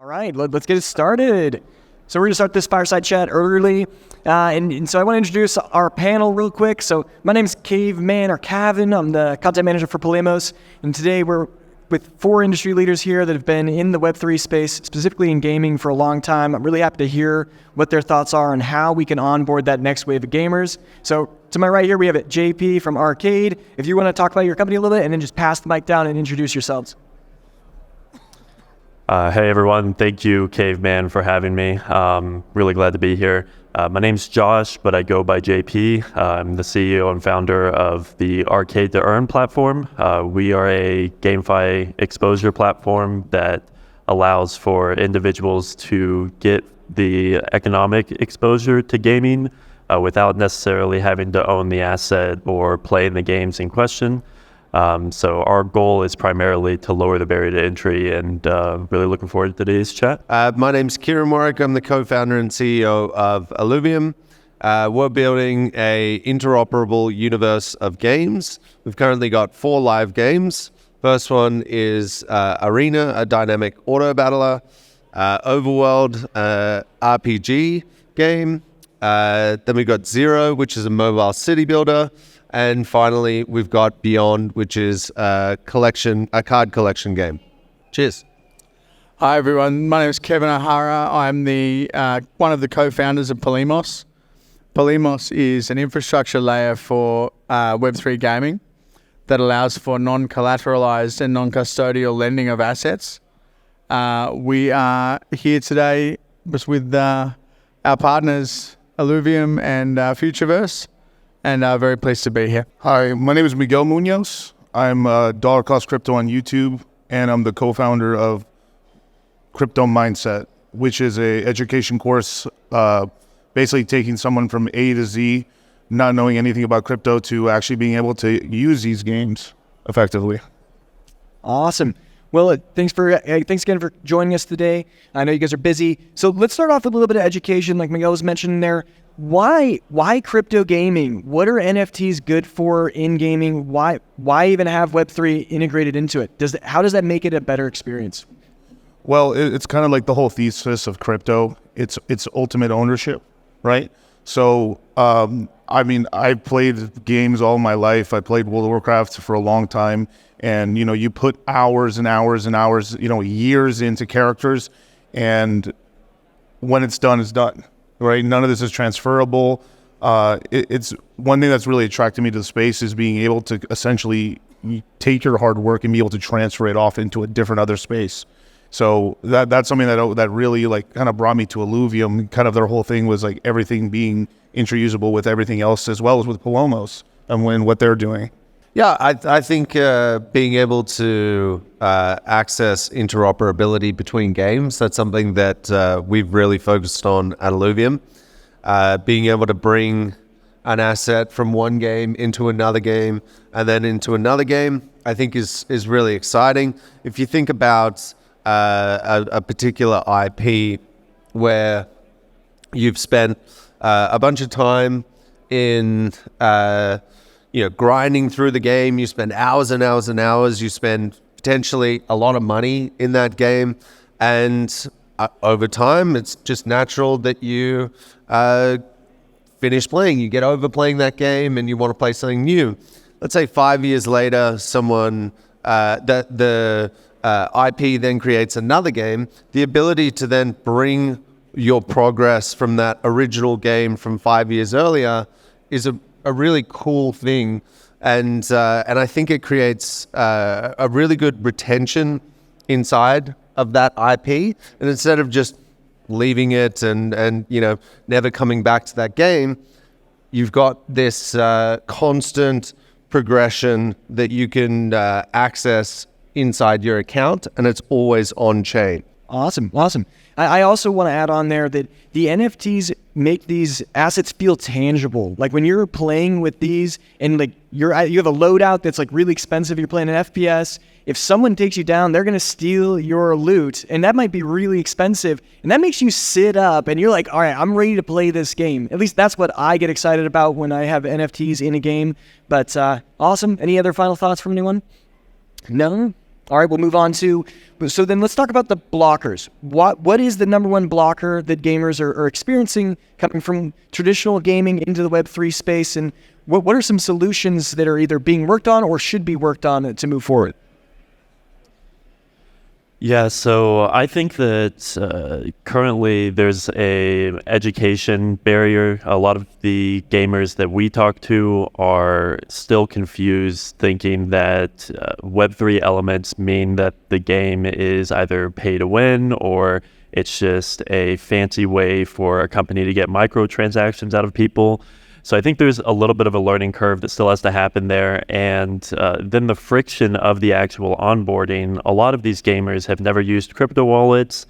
All right, let's get it started. So we're going to start this fireside chat early. And so I want to introduce our panel real quick. So my name is Caveman or Kevin. I'm the content manager for Polemos. And today we're with 4 industry leaders here that have been in the Web3 space, specifically in gaming for a long time. I'm really happy to hear what their thoughts are on how we can onboard that next wave of gamers. So to my right here, we have JP from Arcade. If you want to talk about your company a little bit and then just pass the mic down and introduce yourselves. Hey everyone, thank you Caveman for having me. Really glad to be here. My name's Josh, but I go by JP. I'm the CEO and founder of the Arcade2Earn platform. We are a GameFi exposure platform that allows for individuals to get the economic exposure to gaming without necessarily having to own the asset or play in the games in question. So our goal is primarily to lower the barrier to entry, and really looking forward to today's chat. My name's Kieran I'm the co-founder and CEO of Illuvium. We're building a interoperable universe of games. We've currently got 4 live games. First one is Arena, a dynamic auto battler, Overworld, RPG game. Then we've got Zero, which is a mobile city builder. And finally, we've got Beyond, which is a card collection game. Cheers. Hi, everyone. My name is Kevin O'Hara. I'm the one of the co-founders of Polemos. Polemos is an infrastructure layer for Web3 gaming that allows for non-collateralized and non-custodial lending of assets. We are here today with our partners, Illuvium and Futureverse. And very pleased to be here. Hi, my name is Miguel Munoz. I'm Dollar Cost Crypto on YouTube, and I'm the co-founder of Crypto Mindset, which is a education course basically taking someone from A to Z, not knowing anything about crypto, to actually being able to use these games effectively. Awesome. Well, thanks again for joining us today. I know you guys are busy. So let's start off with a little bit of education, like Miguel was mentioning there. Why crypto gaming? What are NFTs good for in gaming? Why even have Web3 integrated into it? How does that make it a better experience? Well, it's kind of like the whole thesis of crypto. It's ultimate ownership, right? So, I've played games all my life. I played World of Warcraft for a long time. And, you put hours and hours and hours, years into characters. And when it's done, it's done. Right, none of this is transferable. It's one thing that's really attracted me to the space is being able to essentially take your hard work and be able to transfer it off into a different other space. So that's something that really kind of brought me to Illuvium. Kind of their whole thing was like everything being interusable with everything else, as well as with Polemos and what they're doing. Yeah, I think being able to access interoperability between games, that's something that we've really focused on at Illuvium. Being able to bring an asset from one game into another game and then into another game, I think is really exciting. If you think about a particular IP where you've spent a bunch of time in grinding through the game, you spend hours and hours and hours, you spend potentially a lot of money in that game, and over time, it's just natural that you finish playing. You get over playing that game and you want to play something new. Let's say 5 years later, someone, the IP then creates another game. The ability to then bring your progress from that original game from 5 years earlier is a really cool thing, and I think it creates a really good retention inside of that IP. And instead of just leaving it and never coming back to that game, you've got this constant progression that you can access inside your account, and it's always on chain. Awesome. I also want to add on there that the NFTs make these assets feel tangible. Like when you're playing with these and like you have a loadout that's like really expensive, you're playing an FPS, if someone takes you down, they're going to steal your loot, and that might be really expensive, and that makes you sit up and you're like, all right, I'm ready to play this game. At least that's what I get excited about when I have NFTs in a game. But awesome. Any other final thoughts from anyone? No? All right, we'll move on to, so then let's talk about the blockers. What is the number one blocker that gamers are experiencing coming from traditional gaming into the Web3 space? And what are some solutions that are either being worked on or should be worked on to move forward? Yeah, so I think that currently there's a education barrier. A lot of the gamers that we talk to are still confused, thinking that Web3 elements mean that the game is either pay to win or it's just a fancy way for a company to get microtransactions out of people. So I think there's a little bit of a learning curve that still has to happen there. And then the friction of the actual onboarding, a lot of these gamers have never used crypto wallets.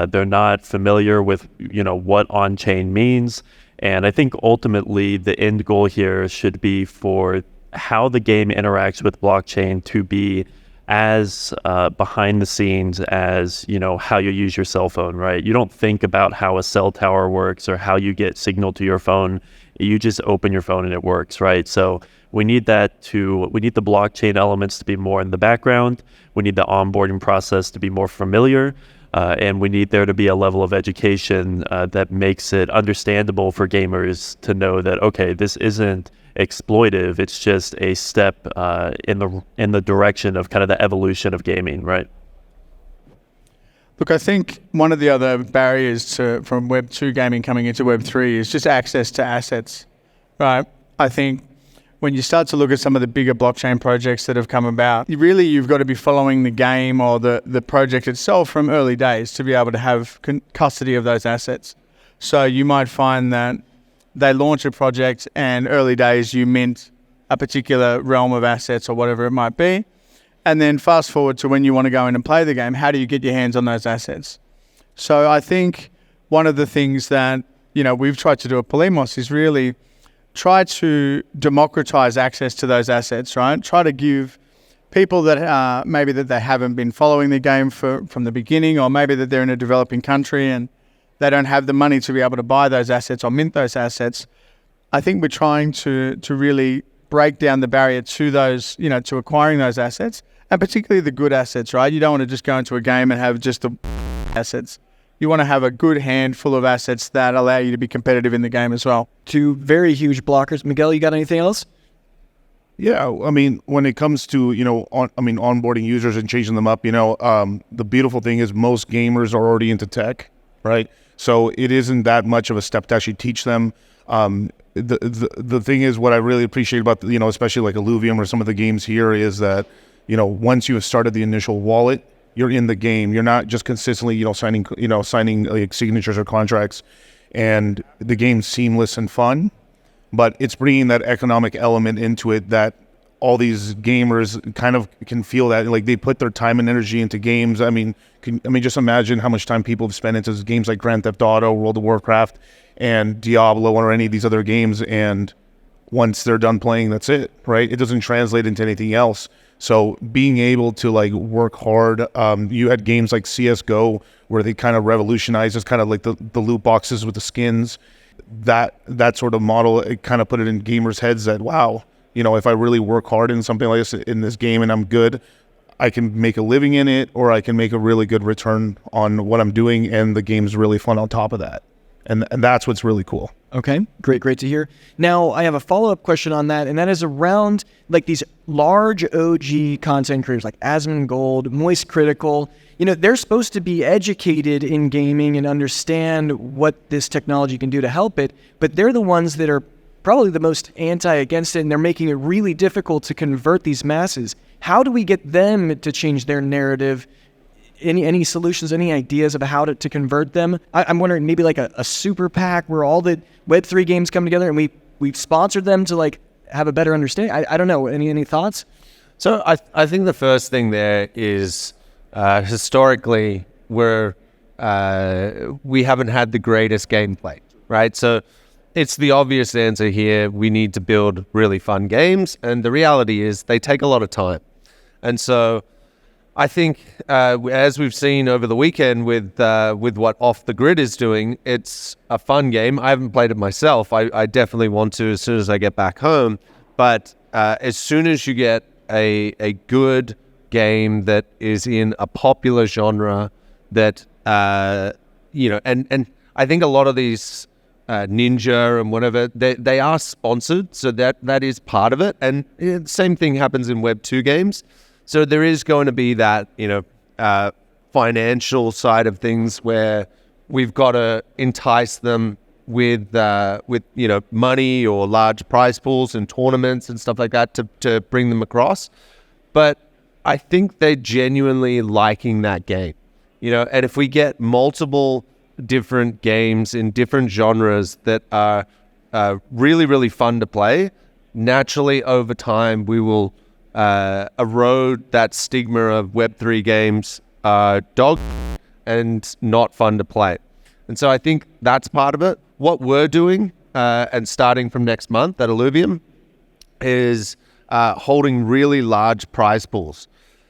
They're not familiar with, what on-chain means. And I think ultimately the end goal here should be for how the game interacts with blockchain to be as behind the scenes as, how you use your cell phone, right? You don't think about how a cell tower works or how you get signal to your phone. You just open your phone and it works, right? So we need the blockchain elements to be more in the background. We need the onboarding process to be more familiar. And we need there to be a level of education that makes it understandable for gamers to know that, okay, this isn't exploitive. It's just a step in the direction of kind of the evolution of gaming, right? Look, I think one of the other barriers from Web 2 gaming coming into Web 3 is just access to assets, right? I think when you start to look at some of the bigger blockchain projects that have come about, you've got to be following the game or the project itself from early days to be able to have custody of those assets. So you might find that they launch a project and early days you mint a particular realm of assets or whatever it might be. And then fast forward to when you want to go in and play the game, how do you get your hands on those assets? So I think one of the things that, we've tried to do at Polemos is really try to democratize access to those assets, right? Try to give people that maybe that they haven't been following the game from the beginning, or maybe that they're in a developing country and they don't have the money to be able to buy those assets or mint those assets. I think we're trying to really break down the barrier to those, to acquiring those assets, and particularly the good assets, right? You don't want to just go into a game and have just the assets. You want to have a good handful of assets that allow you to be competitive in the game as well. Two very huge blockers. Miguel, you got anything else? Yeah, I mean, when it comes to, onboarding users and changing them up, the beautiful thing is most gamers are already into tech, right? So it isn't that much of a step to actually teach them. The thing is, what I really appreciate about, especially like Illuvium or some of the games here is that, once you have started the initial wallet, you're in the game. You're not just consistently, signing like signatures or contracts, and the game's seamless and fun, but it's bringing that economic element into it that all these gamers kind of can feel that, like they put their time and energy into games. I mean, just imagine how much time people have spent into games like Grand Theft Auto, World of Warcraft, and Diablo, or any of these other games, and once they're done playing, that's it, right? It doesn't translate into anything else. So being able to like work hard, you had games like CSGO where they kind of revolutionized, just kind of like the loot boxes with the skins. That sort of model, it kind of put it in gamers' heads that, wow, if I really work hard in something like this in this game and I'm good, I can make a living in it, or I can make a really good return on what I'm doing, and the game's really fun on top of that. And that's what's really cool. Okay, great to hear. Now, I have a follow-up question on that, and that is around like these large OG content creators like Asmongold, Moist Critical. They're supposed to be educated in gaming and understand what this technology can do to help it, but they're the ones that are probably the most against it, and they're making it really difficult to convert these masses. How do we get them to change their narrative? Any solutions, any ideas of how to convert them? I'm wondering maybe like a super PAC where all the Web3 games come together and we've sponsored them to like have a better understanding. I don't know. Any thoughts? So I think the first thing there is historically we haven't had the greatest gameplay, right? So it's the obvious answer here. We need to build really fun games, and the reality is they take a lot of time. And so I think, as we've seen over the weekend with what Off the Grid is doing, it's a fun game. I haven't played it myself. I definitely want to as soon as I get back home. But as soon as you get a good game that is in a popular genre that, and I think a lot of these Ninja and whatever, they are sponsored, so that is part of it. And the same thing happens in Web2 games. So there is going to be that, financial side of things where we've got to entice them with money or large prize pools and tournaments and stuff like that to bring them across. But I think they're genuinely liking that game, and if we get multiple different games in different genres that are really, really fun to play, naturally over time we will erode that stigma of Web3 games dog and not fun to play. And so I think that's part of it. What we're doing and starting from next month at Illuvium is holding really large prize pools.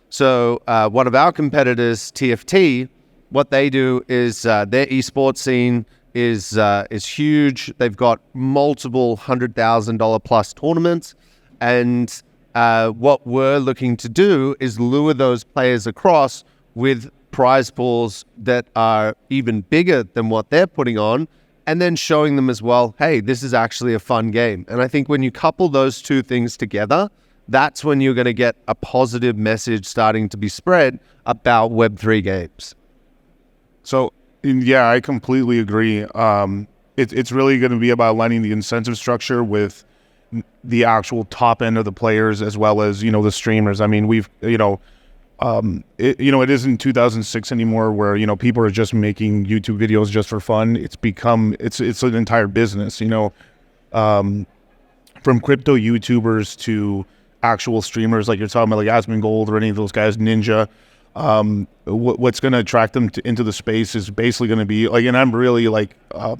So one of our competitors, TFT, what they do is their esports scene is huge. They've got multiple $100,000 plus tournaments, and what we're looking to do is lure those players across with prize pools that are even bigger than what they're putting on, and then showing them as well, hey, this is actually a fun game. And I think when you couple those two things together, that's when you're going to get a positive message starting to be spread about Web3 games. So, yeah, I completely agree. It's really going to be about aligning the incentive structure with the actual top end of the players as well as, the streamers. I mean, it isn't 2006 anymore where, people are just making YouTube videos just for fun. It's an entire business, from crypto YouTubers to actual streamers like you're talking about, like Asmongold or any of those guys, Ninja. What's going to attract them into the space is basically going to be like, and I'm really like a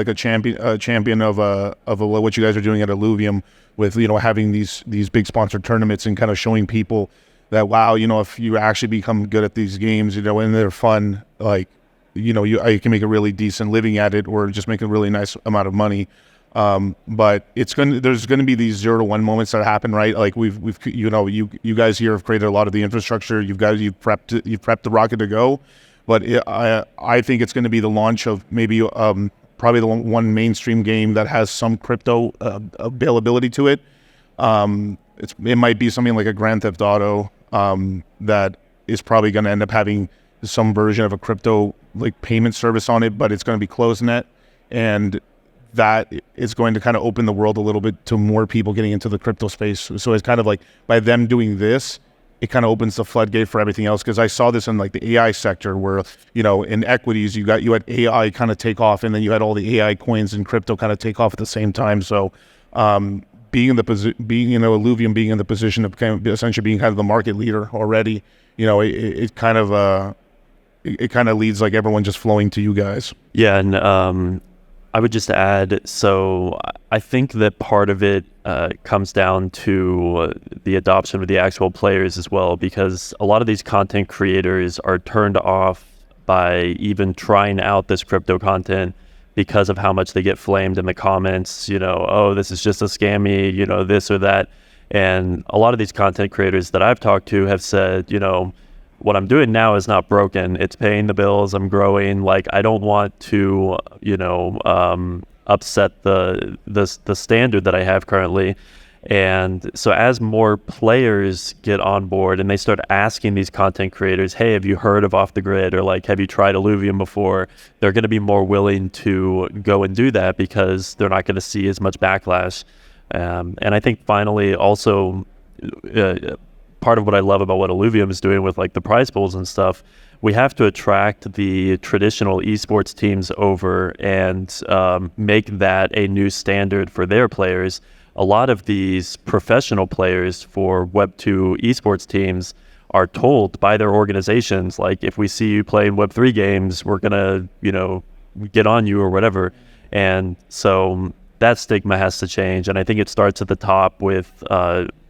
champion of what you guys are doing at Illuvium with, having these big sponsored tournaments and kind of showing people that, wow, if you actually become good at these games, and they're fun, like, you can make a really decent living at it or just make a really nice amount of money. But there's going to be these 0 to 1 moments that happen, right? Like you guys here have created a lot of the infrastructure. You've prepped the rocket to go, but I think it's going to be the launch of maybe probably the one mainstream game that has some crypto availability to it. It might be something like a Grand Theft Auto that is probably going to end up having some version of a crypto like payment service on it, but it's going to be closed net, and that is going to kind of open the world a little bit to more people getting into the crypto space. So it's kind of like by them doing this, it kind of opens the floodgate for everything else. Because I saw this in like the AI sector where, in equities, you had AI kind of take off, and then you had all the AI coins and crypto kind of take off at the same time. So Illuvium being in the position of kind of essentially being kind of the market leader already, it kind of leads like everyone just flowing to you guys. Yeah, and I would just add, so I think that part of it comes down to the adoption of the actual players as well, because a lot of these content creators are turned off by even trying out this crypto content because of how much they get flamed in the comments, oh, this is just a scammy, this or that. And a lot of these content creators that I've talked to have said, what I'm doing now is not broken. It's paying the bills. I'm growing. Like, I don't want to, upset the standard that I have currently. And so as more players get on board and they start asking these content creators, hey, have you heard of Off the Grid? Or like, have you tried Illuvium before? They're going to be more willing to go and do that because they're not going to see as much backlash. And I think finally also, part of what I love about what Illuvium is doing with like the prize pools and stuff, we have to attract the traditional esports teams over and make that a new standard for their players. A lot of these professional players for Web2 esports teams are told by their organizations, like, if we see you playing Web3 games, we're going to, get on you or whatever. And so that stigma has to change. And I think it starts at the top with,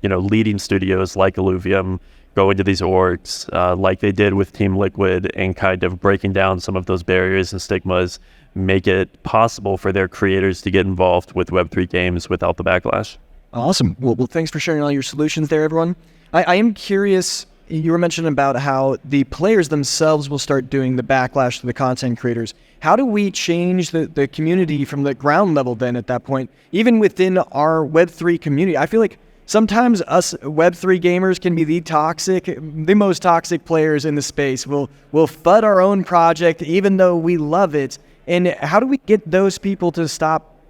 leading studios like Illuvium go into these orgs like they did with Team Liquid and kind of breaking down some of those barriers and stigmas, make it possible for their creators to get involved with Web3 games without the backlash. Awesome. Well, thanks for sharing all your solutions there, everyone. I am curious, you were mentioning about how the players themselves will start doing the backlash to the content creators. How do we change the community from the ground level then at that point? Even within our Web3 community, I feel like sometimes us Web3 gamers can be the most toxic players in the space. We'll FUD our own project even though we love it. And how do we get those people to stop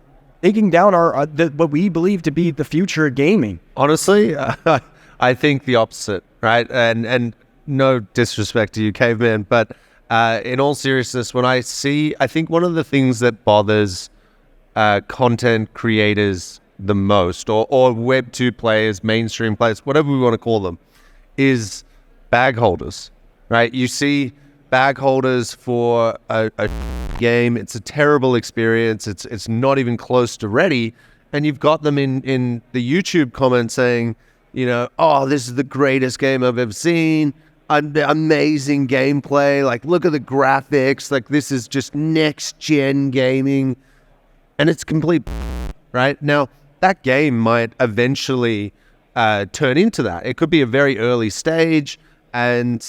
taking down what we believe to be the future of gaming? Honestly, I think the opposite, right? And no disrespect to you, Caveman, but in all seriousness, I think one of the things that bothers content creators the most, or Web2 players, mainstream players, whatever we want to call them, is bag holders, right? You see bag holders for a game, it's a terrible experience, it's not even close to ready, and you've got them in the YouTube comments saying, oh, this is the greatest game I've ever seen, amazing gameplay, like look at the graphics, like this is just next gen gaming, and it's complete, right? Now, that game might eventually turn into that. It could be a very early stage, and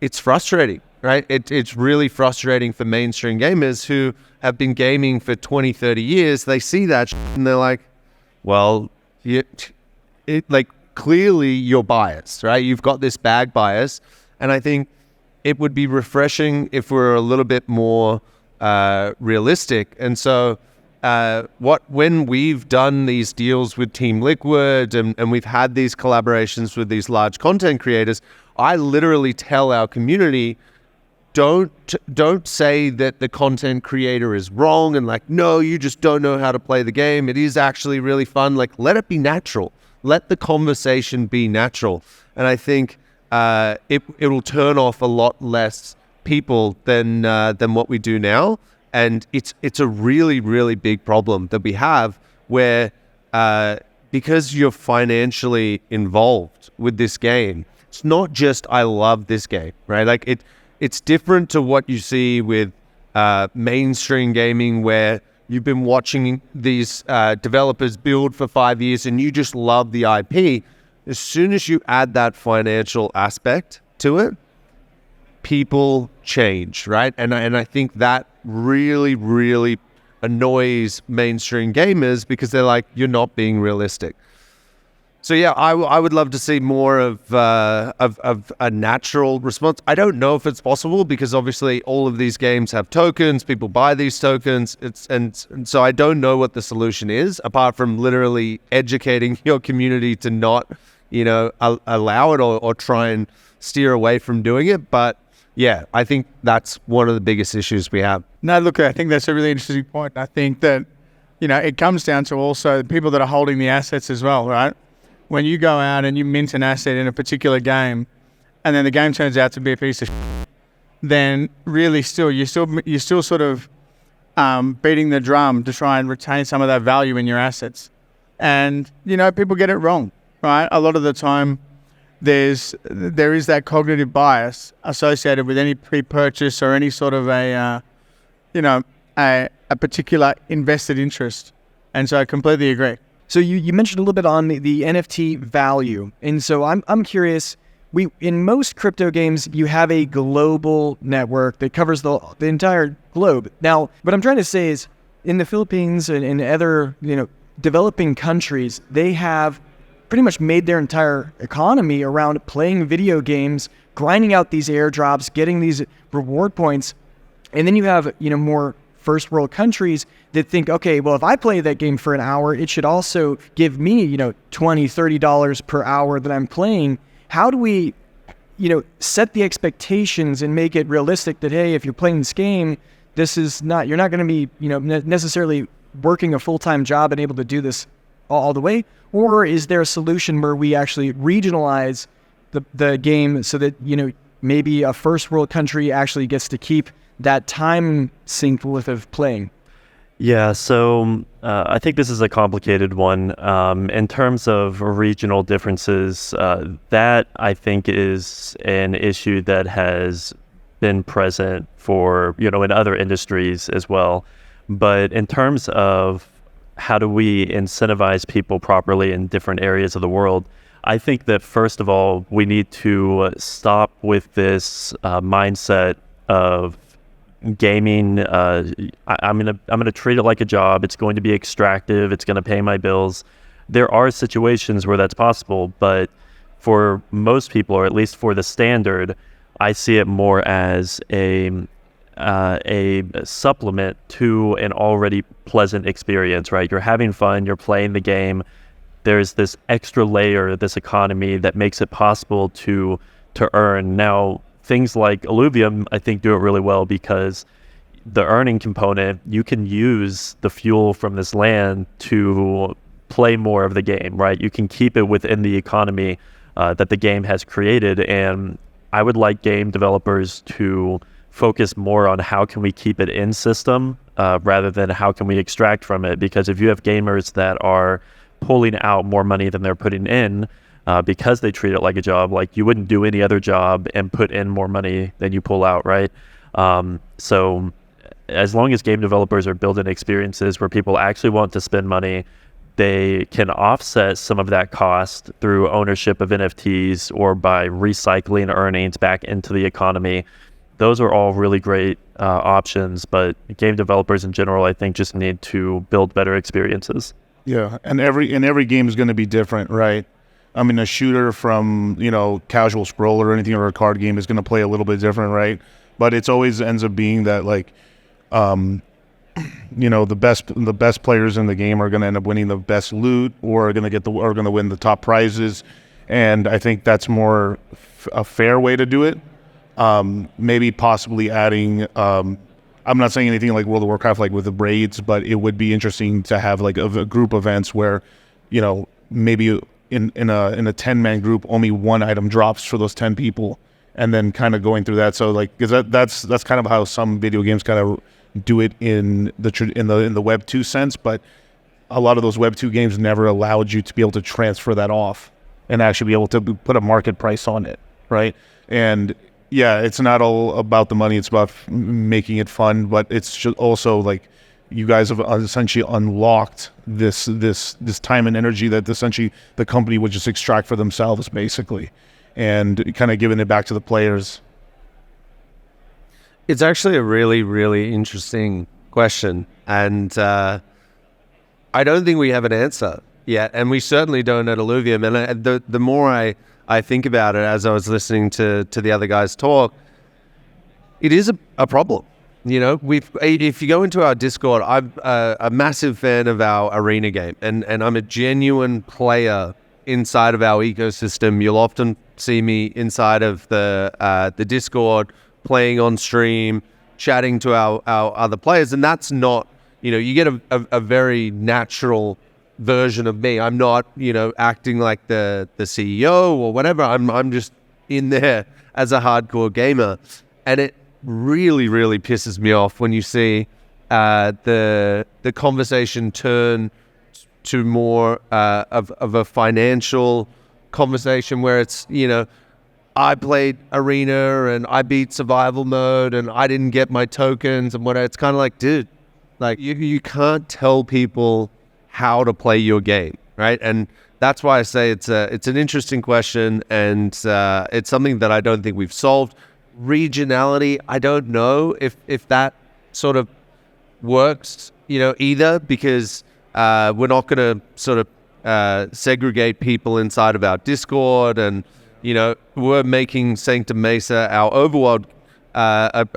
it's frustrating, right? It's really frustrating for mainstream gamers who have been gaming for 20, 30 years. They see that and they're like, well, clearly you're biased, right? You've got this bag bias. And I think it would be refreshing if we're a little bit more realistic. And so when we've done these deals with Team Liquid and we've had these collaborations with these large content creators, I literally tell our community, don't say that the content creator is wrong and no, you just don't know how to play the game. It is actually really fun. Let it be natural. Let the conversation be natural. And I think it will turn off a lot less people than what we do now. And it's a really, really big problem that we have where because you're financially involved with this game, it's not just I love this game, right? It's different to what you see with mainstream gaming where you've been watching these developers build for 5 years and you just love the IP. As soon as you add that financial aspect to it, people change, right? And I think that really, really annoys mainstream gamers because they're like, you're not being realistic. So yeah, I would love to see more of a natural response. I don't know if it's possible because obviously all of these games have tokens. People buy these tokens. And so I don't know what the solution is apart from literally educating your community to not, allow it or try and steer away from doing it. But yeah, I think that's one of the biggest issues we have. No, look, I think that's a really interesting point. I think that, it comes down to also the people that are holding the assets as well, right? When you go out and you mint an asset in a particular game and then the game turns out to be a piece of shit, then really you're still sort of beating the drum to try and retain some of that value in your assets. And, people get it wrong, right? A lot of the time there is that cognitive bias associated with any pre-purchase or any sort of a particular invested interest. And so I completely agree. So you mentioned a little bit on the NFT value. And so I'm curious, in most crypto games, you have a global network that covers the entire globe. Now, what I'm trying to say is in the Philippines and in other, developing countries, they have pretty much made their entire economy around playing video games, grinding out these airdrops, getting these reward points. And then you have, more first world countries that think, okay, well, if I play that game for an hour, it should also give me, $20, $30 per hour that I'm playing. How do we, set the expectations and make it realistic that, hey, if you're playing this game, you're not going to be, necessarily working a full-time job and able to do this all the way? Or is there a solution where we actually regionalize the game so that, maybe a first world country actually gets to keep that time synced with of playing? Yeah, so I think this is a complicated one. In terms of regional differences, that I think is an issue that has been present for, in other industries as well. But in terms of how do we incentivize people properly in different areas of the world, I think that first of all, we need to stop with this mindset of gaming. I'm gonna treat it like a job. It's going to be extractive. It's going to pay my bills. There are situations where that's possible, but for most people, or at least for the standard, I see it more as a supplement to an already pleasant experience, right? You're having fun, you're playing the game. There's this extra layer, this economy that makes it possible to earn. Now, things like Illuvium, I think, do it really well because the earning component, you can use the fuel from this land to play more of the game, right? You can keep it within the economy that the game has created. And I would like game developers to focus more on how can we keep it in system rather than how can we extract from it. Because if you have gamers that are pulling out more money than they're putting in because they treat it like a job, like you wouldn't do any other job and put in more money than you pull out, right? So as long as game developers are building experiences where people actually want to spend money, they can offset some of that cost through ownership of NFTs or by recycling earnings back into the economy. Those are all really great options, but game developers in general, I think, just need to build better experiences. Yeah, and every game is going to be different, right? I mean, a shooter from, casual scroll or anything, or a card game is going to play a little bit different, right? But it's always ends up being that, like, the best players in the game are going to end up winning the best loot, or are going to win the top prizes, and I think that's more a fair way to do it. Maybe possibly adding. I'm not saying anything like World of Warcraft, like with the raids, but it would be interesting to have like a group events where, maybe in a 10-man group, only one item drops for those 10 people, and then kind of going through that. So like, because that's kind of how some video games kind of do it in the Web 2 sense, but a lot of those Web 2 games never allowed you to be able to transfer that off and actually be able to put a market price on it, right? And yeah, it's not all about the money. It's about making it fun, but it's also like you guys have essentially unlocked this time and energy that essentially the company would just extract for themselves, basically, and kind of giving it back to the players. It's actually a really, really interesting question, and I don't think we have an answer yet, and we certainly don't at Illuvium. And the more I think about it as I was listening to the other guys talk, it is a problem. If you go into our Discord, I'm a massive fan of our arena game, and I'm a genuine player inside of our ecosystem. You'll often see me inside of the Discord, playing on stream, chatting to our other players, and that's not, you get a very natural version of me. I'm not, acting like the CEO or whatever. I'm just in there as a hardcore gamer, and it really, really pisses me off when you see the conversation turn to more of a financial conversation where it's, I played arena and I beat survival mode and I didn't get my tokens and whatever. It's kind of like, dude, like you can't tell people how to play your game, right? And that's why I say it's an interesting question, and it's something that I don't think we've solved. Regionality, I don't know if that sort of works, either, because we're not going to sort of segregate people inside of our Discord, and we're making Sanctum Mesa, our overworld, a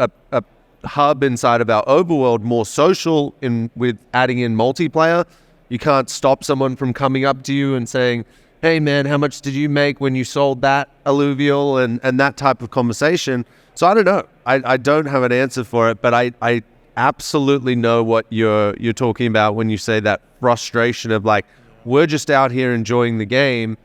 hub inside of our overworld, more social with adding in multiplayer. You can't stop someone from coming up to you and saying, hey man, how much did you make when you sold that alluvial, and that type of conversation. So I don't know. I don't have an answer for it, but I absolutely know what you're talking about when you say that frustration of like, we're just out here enjoying the game,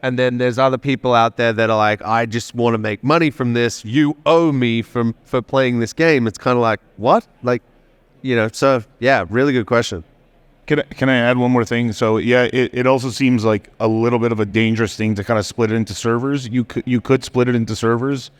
and then there's other people out there that are like, I just want to make money from this. You owe me for playing this game. It's kind of like, what? Like, so yeah, really good question. Can I add one more thing? So yeah, it also seems like a little bit of a dangerous thing to kind of split it into servers. You could split it into servers,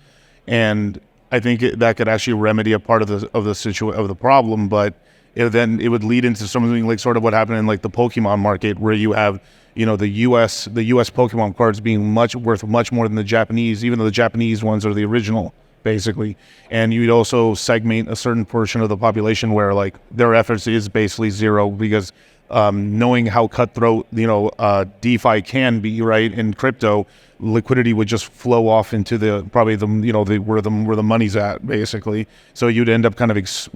and I think that could actually remedy a part of the problem. But then it would lead into something like sort of what happened in like the Pokemon market, where you have the U.S. Pokemon cards being worth much more than the Japanese, even though the Japanese ones are the original, basically. And you'd also segment a certain portion of the population where like their efforts is basically zero, because knowing how cutthroat DeFi can be, right, in crypto, liquidity would just flow off into where the money's at, basically. So you'd end up kind of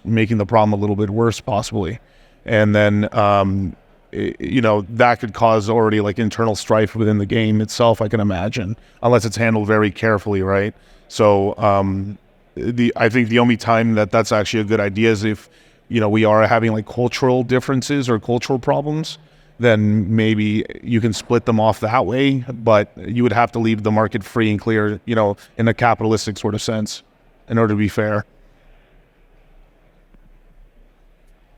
making the problem a little bit worse, possibly. And then that could cause already like internal strife within the game itself, I can imagine, unless it's handled very carefully, right? So I think the only time that's actually a good idea is if we are having like cultural differences or cultural problems, then maybe you can split them off that way, but you would have to leave the market free and clear, in a capitalistic sort of sense in order to be fair.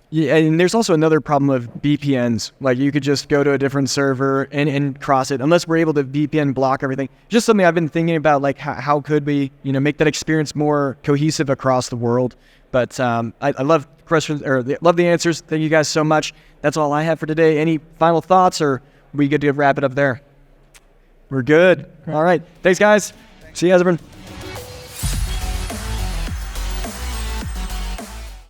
Yeah, and there's also another problem of VPNs. Like you could just go to a different server and cross it, unless we're able to VPN block everything. Just something I've been thinking about, like how could we, make that experience more cohesive across the world. But I love questions, or love the answers. Thank you guys so much. That's all I have for today. Any final thoughts, or are we good to wrap it up there? We're good. All right. Thanks, guys. See you guys, everyone.